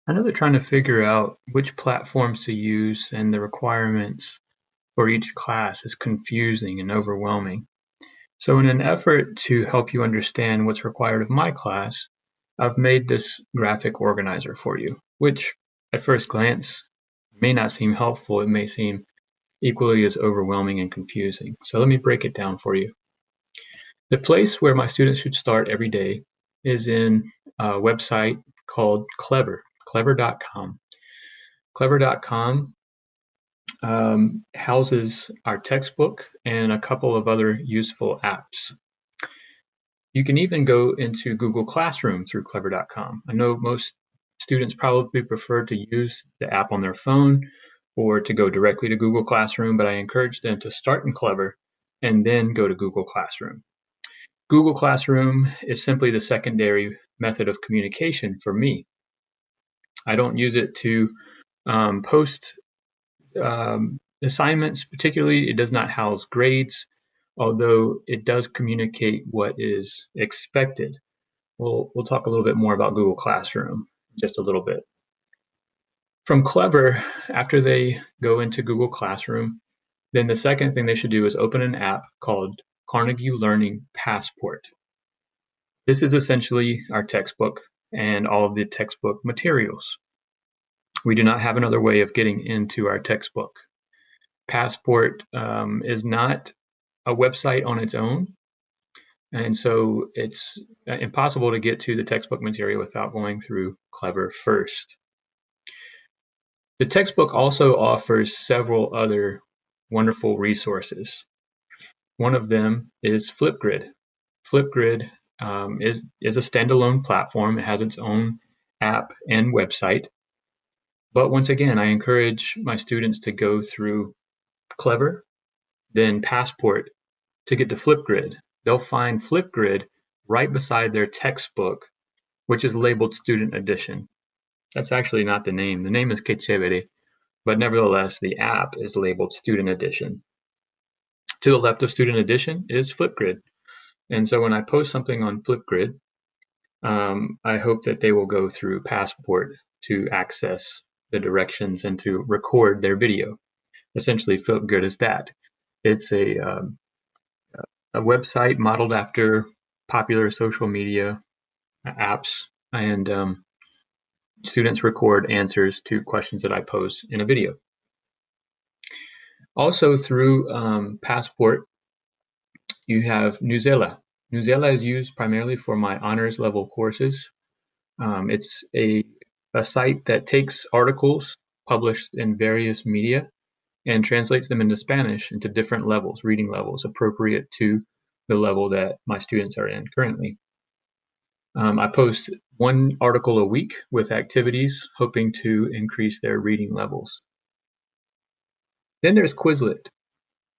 I know that trying to figure out which platforms to use and the requirements for each class is confusing and overwhelming. So, in an effort to help you understand what's required of my class, I've made this graphic organizer for you, which at first glance may not seem helpful. It may seem equally as overwhelming and confusing. So, let me break it down for you. The place where my students should start every day is in a website called Clever, clever.com. Clever.com houses our textbook and a couple of other useful apps. You can even go into Google Classroom through clever.com. I know most students probably prefer to use the app on their phone or to go directly to Google Classroom, but I encourage them to start in Clever and then go to Google Classroom. Google Classroom is simply the secondary method of communication for me. I don't use it to post assignments, particularly. It does not house grades, although it does communicate what is expected. We'll talk a little bit more about Google Classroom in just a little bit. From Clever, after they go into Google Classroom, then the second thing they should do is open an app called Carnegie Learning Passport. This is essentially our textbook and all of the textbook materials. We do not have another way of getting into our textbook. Passport is not a website on its own, and so it's impossible to get to the textbook material without going through Clever first. The textbook also offers several other wonderful resources. One of them is Flipgrid. Flipgrid is a standalone platform. It has its own app and website. But once again, I encourage my students to go through Clever, then Passport to get to Flipgrid. They'll find Flipgrid right beside their textbook, which is labeled Student Edition. That's actually not the name. The name is Kecevere, but nevertheless, the app is labeled Student Edition. To the left of Student Edition is Flipgrid. And so when I post something on Flipgrid, I hope that they will go through Passport to access the directions and to record their video. Essentially, Flipgrid is that. It's a website modeled after popular social media apps, and students record answers to questions that I pose in a video. Also through Passport, you have Newsela. Newsela is used primarily for my honors level courses. It's a site that takes articles published in various media and translates them into Spanish into different levels, reading levels, appropriate to the level that my students are in currently. I post one article a week with activities, hoping to increase their reading levels. Then there's Quizlet.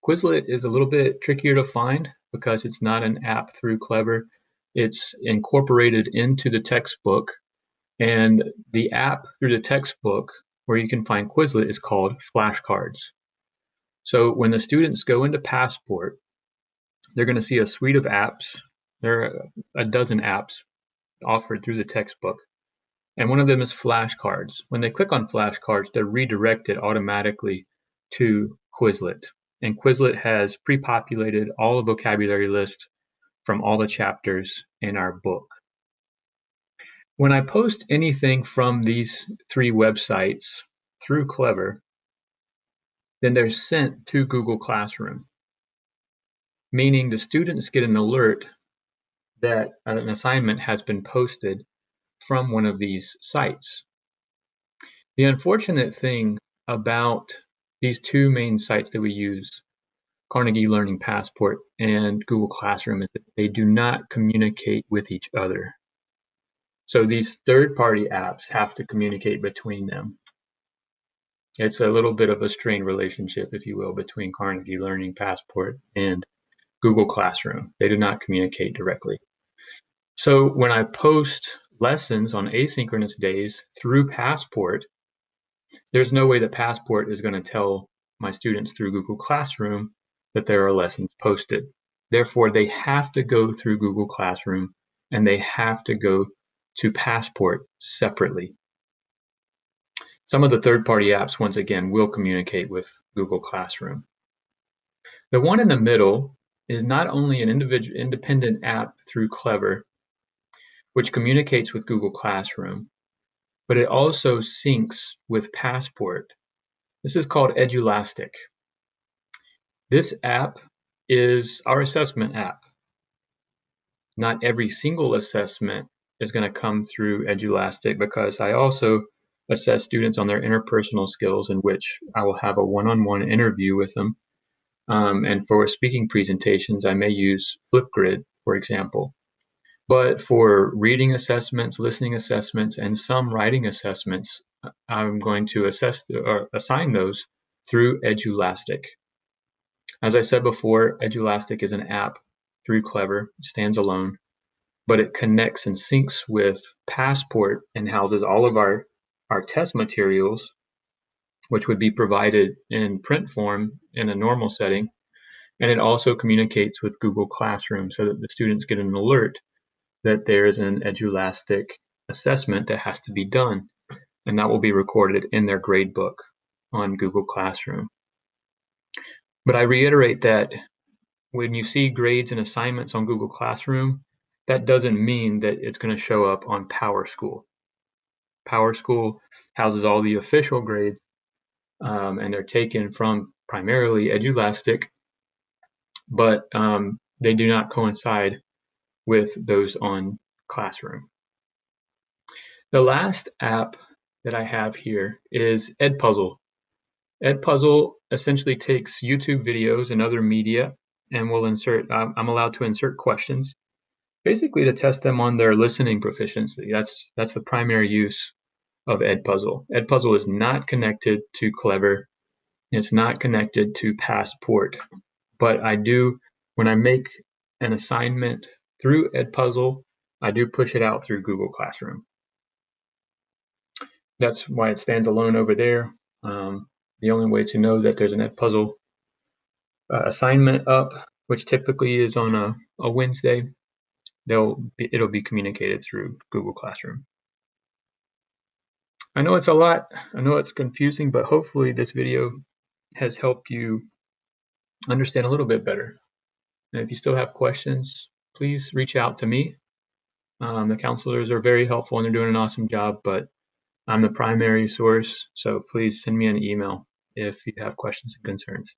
Quizlet is a little bit trickier to find because it's not an app through Clever. It's incorporated into the textbook, and the app through the textbook where you can find Quizlet is called Flashcards. So when the students go into Passport, they're going to see a suite of apps. There are a dozen apps offered through the textbook, and one of them is flashcards. When they click on flashcards, they're redirected automatically to Quizlet, and Quizlet has pre-populated all the vocabulary lists from all the chapters in our book. When I post anything from these three websites through Clever, then they're sent to Google Classroom, meaning the students get an alert that an assignment has been posted from one of these sites. The unfortunate thing about these two main sites that we use, Carnegie Learning Passport and Google Classroom, is that they do not communicate with each other. So these third-party apps have to communicate between them. It's a little bit of a strained relationship, if you will, between Carnegie Learning Passport and Google Classroom. They do not communicate directly. So when I post lessons on asynchronous days through Passport, there's no way that Passport is going to tell my students through Google Classroom that there are lessons posted. Therefore, they have to go through Google Classroom and they have to go to Passport separately. Some of the third-party apps, once again, will communicate with Google Classroom. The one in the middle is not only an independent app through Clever, which communicates with Google Classroom, but it also syncs with Passport. This is called Edulastic. This app is our assessment app. Not every single assessment is going to come through Edulastic, because I also assess students on their interpersonal skills, in which I will have a one-on-one interview with them. And for speaking presentations, I may use Flipgrid, for example. But for reading assessments, listening assessments, and some writing assessments, I'm going to assign those through Edulastic. As I said before, Edulastic is an app through Clever, it stands alone, but it connects and syncs with Passport and houses all of our test materials, which would be provided in print form in a normal setting. And it also communicates with Google Classroom so that the students get an alert that there's an Edulastic assessment that has to be done, and that will be recorded in their gradebook on Google Classroom. But I reiterate that when you see grades and assignments on Google Classroom, that doesn't mean that it's going to show up on PowerSchool. PowerSchool houses all the official grades, and they're taken from primarily Edulastic, but they do not coincide with those on Classroom. The last app that I have here is Edpuzzle. Edpuzzle essentially takes YouTube videos and other media and will insert, I'm allowed to insert questions, basically to test them on their listening proficiency. That's the primary use of Edpuzzle. Edpuzzle is not connected to Clever. It's not connected to Passport. But I do, when I make an assignment through Edpuzzle, I do push it out through Google Classroom. That's why it stands alone over there. The only way to know that there's an Edpuzzle assignment up, which typically is on a Wednesday, it'll be communicated through Google Classroom. I know it's a lot. I know it's confusing, but hopefully this video has helped you understand a little bit better. And if you still have questions, please reach out to me. The counselors are very helpful and they're doing an awesome job, but I'm the primary source, so please send me an email if you have questions and concerns.